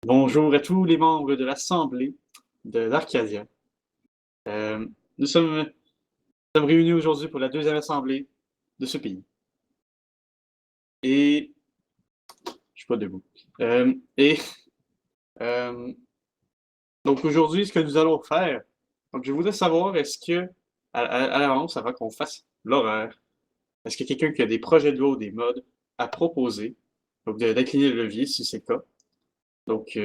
Bonjour à tous les membres de l'Assemblée de l'Arcadia. Euh, nous sommes réunis aujourd'hui pour la deuxième assemblée de ce pays. Et je suis pas debout. Et euh, donc aujourd'hui, ce que nous allons faire, donc je voudrais savoir est-ce que à l'avance, avant qu'on fasse l'horaire, est-ce qu'il y a quelqu'un qui a des projets de loi ou des modes à proposer, donc d'incliner le levier si c'est le cas. Donc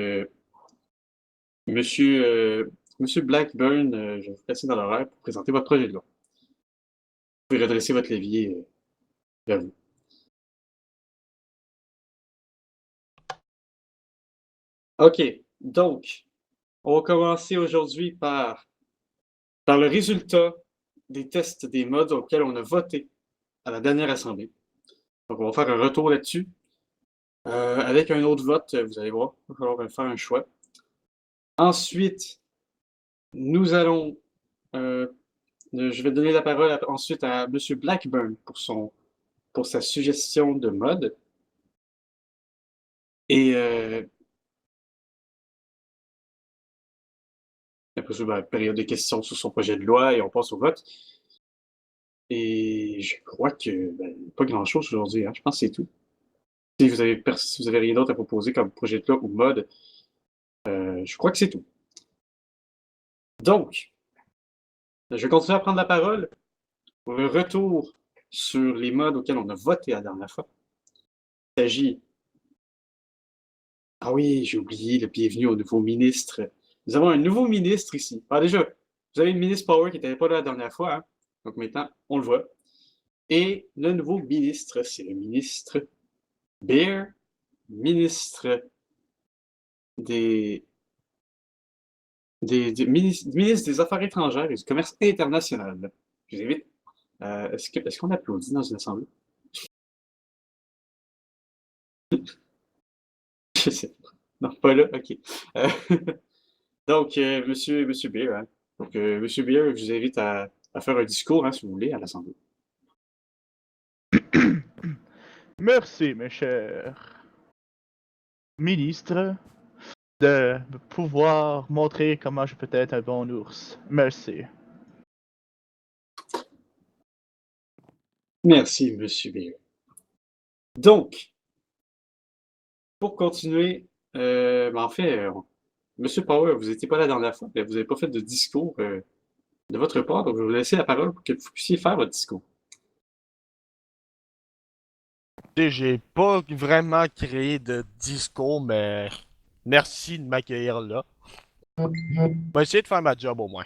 Monsieur, Monsieur Blackburn, je vais vous placer dans l'horaire pour présenter votre projet de loi. Vous pouvez redresser votre levier vers vous. OK, donc, on va commencer aujourd'hui par le résultat des tests des modes auxquels on a voté à la dernière assemblée. Donc, on va faire un retour là-dessus. Avec un autre vote, vous allez voir, il va falloir faire un choix. Ensuite, nous allons, euh, je vais donner la parole ensuite à M. Blackburn pour sa suggestion de mode. Et après ça, période de questions sur son projet de loi et on passe au vote. Et je crois que pas grand-chose aujourd'hui, hein. Je pense que c'est tout. Si vous avez rien d'autre à proposer comme projet de loi ou mode, je crois que c'est tout. Donc, je vais continuer à prendre la parole pour le retour sur les modes auxquels on a voté la dernière fois. Il s'agit. Ah oui, j'ai oublié le bienvenue au nouveau ministre. Nous avons un nouveau ministre ici. Ah, déjà, vous avez une ministre Power qui n'était pas là la dernière fois, hein? Donc maintenant, on le voit. Et le nouveau ministre, c'est le ministre Bear, ministre des ministre des Affaires étrangères et du commerce international. Je vous invite. Est-ce qu'on applaudit dans une assemblée? Je sais pas. Non, pas là, ok. Euh, donc, monsieur Beer, hein. Donc, monsieur Beer, je vous invite à faire un discours, hein, si vous voulez, à l'Assemblée. Merci, mes chers ministres, de pouvoir montrer comment je peux être un bon ours. Merci. Merci, monsieur Beer. Donc, pour continuer, en fait, monsieur Power, vous n'étiez pas là la dernière fois, mais vous n'avez pas fait de discours de votre part, donc je vais vous laisser la parole pour que vous puissiez faire votre discours. J'ai pas vraiment créé de discours, mais merci de m'accueillir là. Je vais essayer de faire ma job au moins.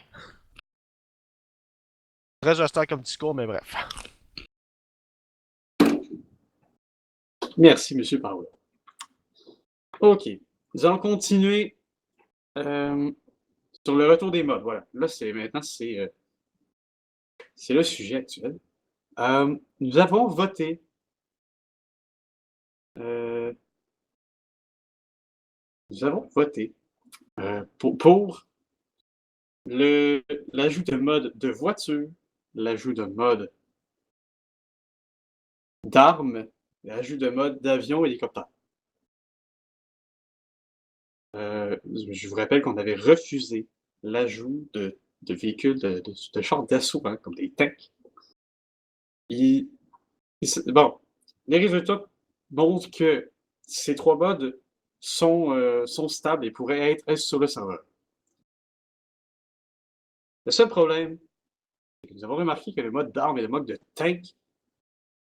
Très juste comme discours, mais bref. Merci, monsieur Power. OK. Nous allons continuer euh, sur le retour des modes. Voilà. Là, maintenant, c'est le sujet actuel. Nous avons voté euh, nous avons voté pour l'ajout de mode de voiture, l'ajout de mode d'armes, l'ajout de mode d'avion, hélicoptère. Je vous rappelle qu'on avait refusé l'ajout de véhicules, de chars d'assaut, hein, comme des tanks. Bon, les résultats montrent que ces trois modes sont stables et pourraient être sur le serveur. Le seul problème, c'est que nous avons remarqué que le mode d'armes et le mode de tank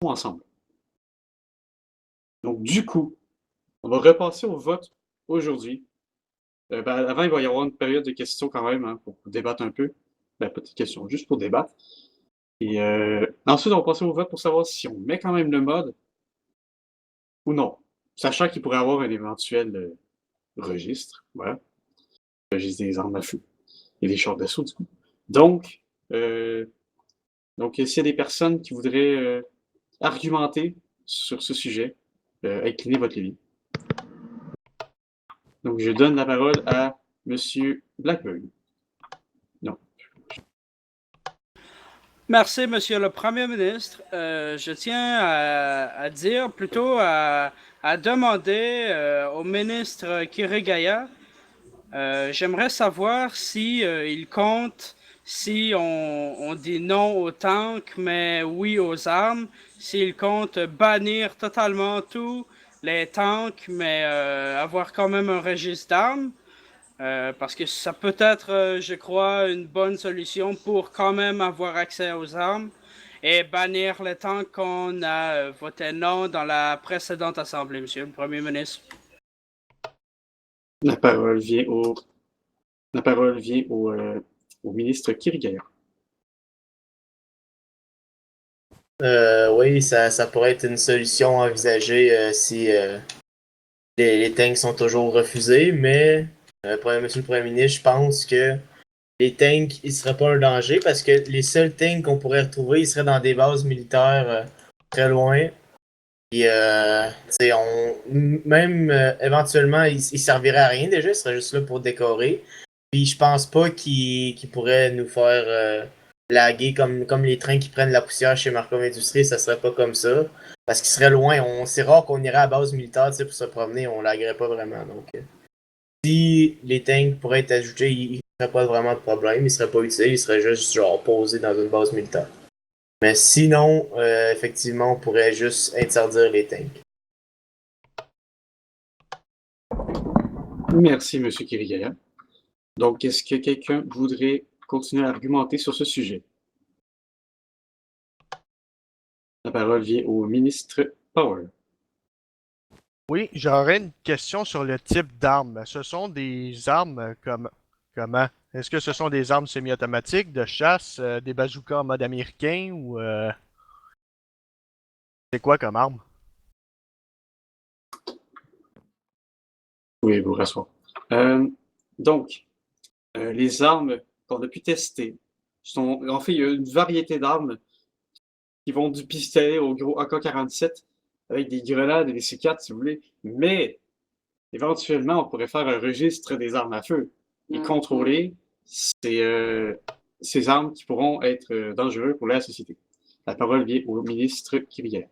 sont ensemble. Donc, du coup, on va repasser au vote aujourd'hui. Avant, il va y avoir une période de questions quand même, hein, pour débattre un peu. Pas de questions, juste pour débattre. Et ensuite, on va passer au vote pour savoir si on met quand même le mode ou non. Sachant qu'il pourrait y avoir un éventuel registre. Voilà. Registre des armes à feu et des chars d'assaut, du coup. Donc, euh, s'il y a des personnes qui voudraient argumenter sur ce sujet, inclinez votre levier. Donc, je donne la parole à Monsieur Blackburn. Non. Merci, Monsieur le Premier ministre. Je tiens à dire plutôt à à demander au ministre Kirigaya. J'aimerais savoir si il compte, si on dit non aux tanks, mais oui aux armes, s'il compte bannir totalement tous les tanks, mais avoir quand même un registre d'armes. Parce que ça peut être, je crois, une bonne solution pour quand même avoir accès aux armes et bannir les tanks qu'on a voté non dans la précédente assemblée, Monsieur le Premier ministre. La parole vient au, la parole vient au ministre Kirigaya. Oui, ça pourrait être une solution envisagée si les tanks sont toujours refusés, mais Monsieur le Premier ministre, je pense que les tanks, ils seraient pas un danger parce que les seuls tanks qu'on pourrait retrouver, ils seraient dans des bases militaires très loin. Puis, même éventuellement, ils serviraient à rien déjà, ils seraient juste là pour décorer. Puis, je pense pas qu'ils pourraient nous faire laguer comme les trains qui prennent la poussière chez Marcom Industries, ça serait pas comme ça. Parce qu'ils seraient loin. C'est rare qu'on irait à base militaire pour se promener, on laguerait pas vraiment. Donc, si les tanks pourraient être ajoutés, il ne ferait pas vraiment de problème, ils seraient pas utiles, ils seraient juste genre posés dans une base militaire. Mais sinon, effectivement, on pourrait juste interdire les tanks. Merci, Monsieur Kirigaya. Donc, est-ce que quelqu'un voudrait continuer à argumenter sur ce sujet? La parole vient au ministre Power. Oui, j'aurais une question sur le type d'armes. Ce sont des armes comment? Est-ce que ce sont des armes semi-automatiques, de chasse, des bazookas en mode américain ou c'est quoi comme arme? Oui, vous rasseoir. Donc, les armes qu'on a pu tester sont. En fait, il y a une variété d'armes qui vont du pistolet au gros AK-47 avec des grenades et des C4 si vous voulez. Mais éventuellement, on pourrait faire un registre des armes à feu et contrôler ces armes qui pourront être dangereuses pour la société. La parole vient au ministre Kirillard.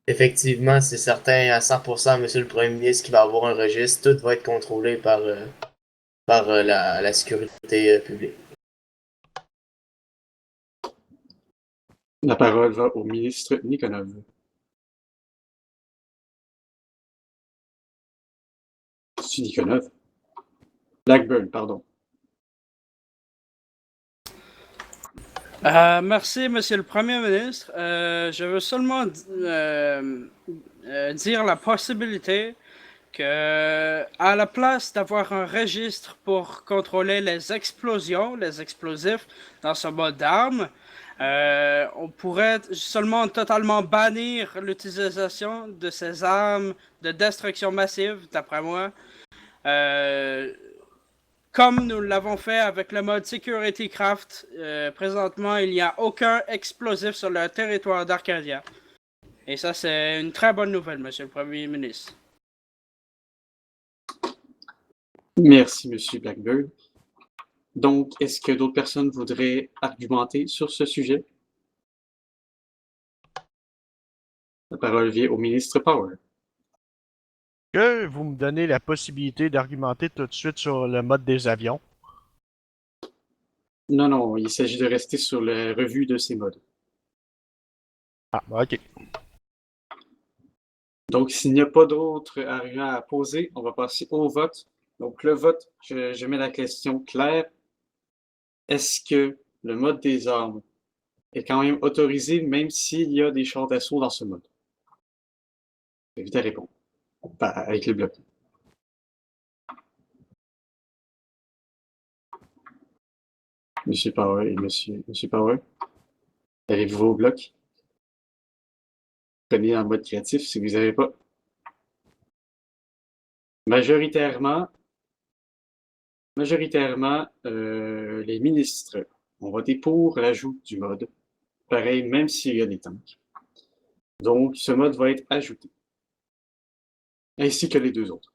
Effectivement, c'est certain à 100%, Monsieur le Premier ministre, qu'il va avoir un registre. Tout va être contrôlé par la sécurité publique. La parole va au ministre Nikonov. C'est Nikonov? Blackburn, pardon. Merci, Monsieur le Premier ministre. Je veux seulement dire la possibilité que, à la place d'avoir un registre pour contrôler les explosions, les explosifs dans ce mode d'armes, on pourrait seulement totalement bannir l'utilisation de ces armes de destruction massive, d'après moi. Euh, Comme nous l'avons fait avec le mode Security Craft, présentement, il n'y a aucun explosif sur le territoire d'Arcadia. Et ça, c'est une très bonne nouvelle, Monsieur le Premier ministre. Merci, Monsieur Blackburn. Donc, est-ce que d'autres personnes voudraient argumenter sur ce sujet? La parole vient au ministre Power. Que vous me donnez la possibilité d'argumenter tout de suite sur le mode des avions? Non, non, il s'agit de rester sur la revue de ces modes. Ah, ok. Donc, s'il n'y a pas d'autres arguments à poser, on va passer au vote. Donc, le vote, je mets la question claire. Est-ce que le mode des armes est quand même autorisé, même s'il y a des chars d'assaut dans ce mode? Vite à répondre. Avec le bloc. Monsieur Power et Monsieur Power, avez-vous vos blocs? Prenez en mode créatif si vous n'avez pas. Majoritairement, les ministres ont voté pour l'ajout du mode. Pareil, même s'il y a des tanks. Donc, ce mode va être ajouté. Ainsi que les deux autres.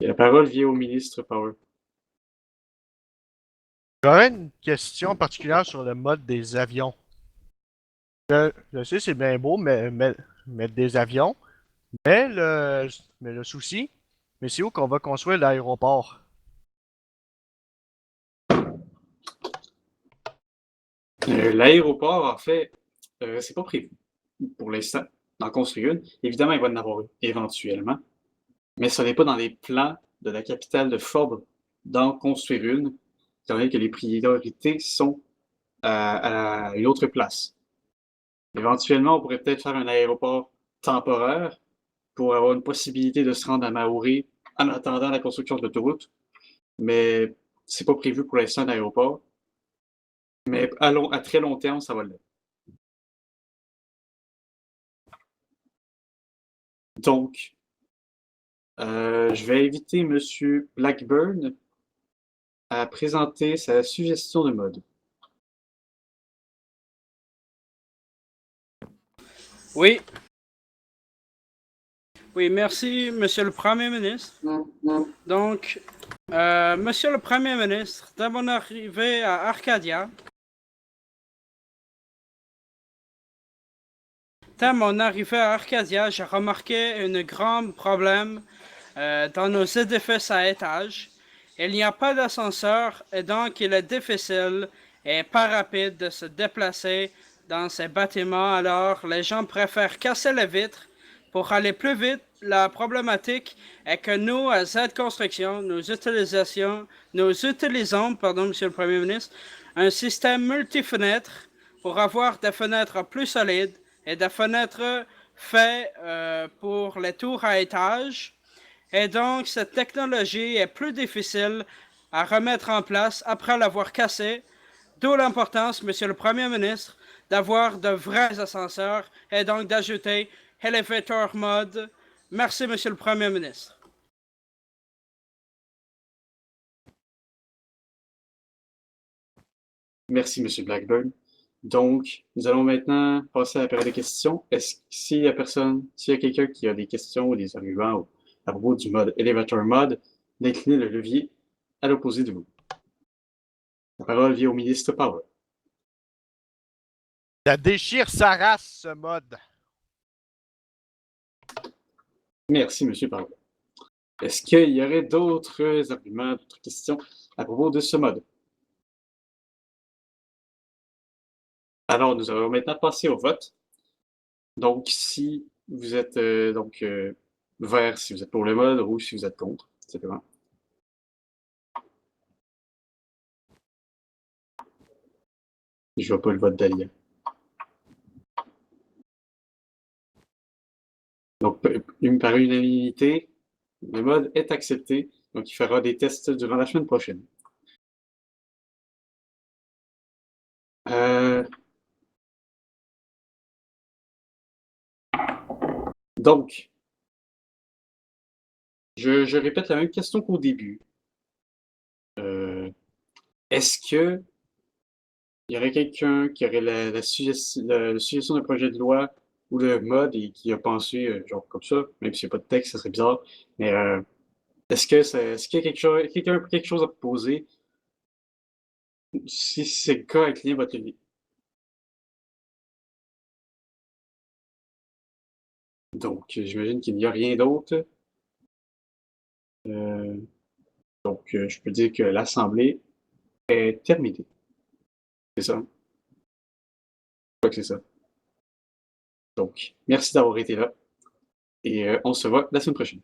La parole vient au ministre Power. J'aurais une question particulière sur le mode des avions. Je sais, c'est bien beau, mettre des avions, mais le souci, mais c'est où qu'on va construire l'aéroport? L'aéroport, en fait, c'est pas prévu pour l'instant d'en construire une. Évidemment, il va y en avoir une éventuellement, mais ce n'est pas dans les plans de la capitale de Forbes d'en construire une, étant donné que les priorités sont à une autre place. Éventuellement, on pourrait peut-être faire un aéroport temporaire pour avoir une possibilité de se rendre à Maori en attendant la construction de l'autoroute, mais c'est pas prévu pour l'instant un aéroport. Mais à très long terme, ça va l'être. Donc, je vais inviter M. Blackburn à présenter sa suggestion de mode. Oui. Oui, merci, Monsieur le Premier ministre. Donc, Monsieur le Premier ministre, dès mon arrivée à Arcadia, j'ai remarqué un grand problème dans nos édifices à étage. Il n'y a pas d'ascenseur et donc il est difficile et pas rapide de se déplacer dans ces bâtiments. Alors, les gens préfèrent casser les vitres pour aller plus vite. La problématique est que nous, à Z Construction, nous utilisons, Monsieur le Premier ministre, un système multi-fenêtres pour avoir des fenêtres plus solides et des fenêtres faites pour les tours à étage. Et donc, cette technologie est plus difficile à remettre en place après l'avoir cassée. D'où l'importance, Monsieur le Premier ministre, d'avoir de vrais ascenseurs et donc d'ajouter Elevator Mode. Merci, Monsieur le Premier ministre. Merci, M. Blackburn. Donc, nous allons maintenant passer à la période de questions. Est-ce s'il y a quelqu'un qui a des questions ou des arguments à propos du mode Elevator Mode, d'incliner le levier à l'opposé de vous. La parole vient au ministre Powell. Ça déchire sa race, ce mode. Merci, M. Powell. Est-ce qu'il y aurait d'autres arguments, d'autres questions à propos de ce mode? Alors, nous allons maintenant passer au vote. Donc, si vous êtes vert, si vous êtes pour le mode, rouge, si vous êtes contre, simplement. Je ne vois pas le vote d'Alia. Donc, par unanimité, le mode est accepté. Donc, il fera des tests durant la semaine prochaine. Donc, je répète la même question qu'au début. Est-ce que il y aurait quelqu'un qui aurait la suggestion d'un projet de loi ou de mode et qui a pensé, genre comme ça, même s'il n'y a pas de texte, ça serait bizarre, mais est-ce qu'il y a quelqu'un a quelque chose à proposer? Si c'est le cas, inclinez votre levier. Donc, j'imagine qu'il n'y a rien d'autre. Donc, je peux dire que l'Assemblée est terminée. C'est ça? Je crois que c'est ça. Donc, merci d'avoir été là et on se voit la semaine prochaine.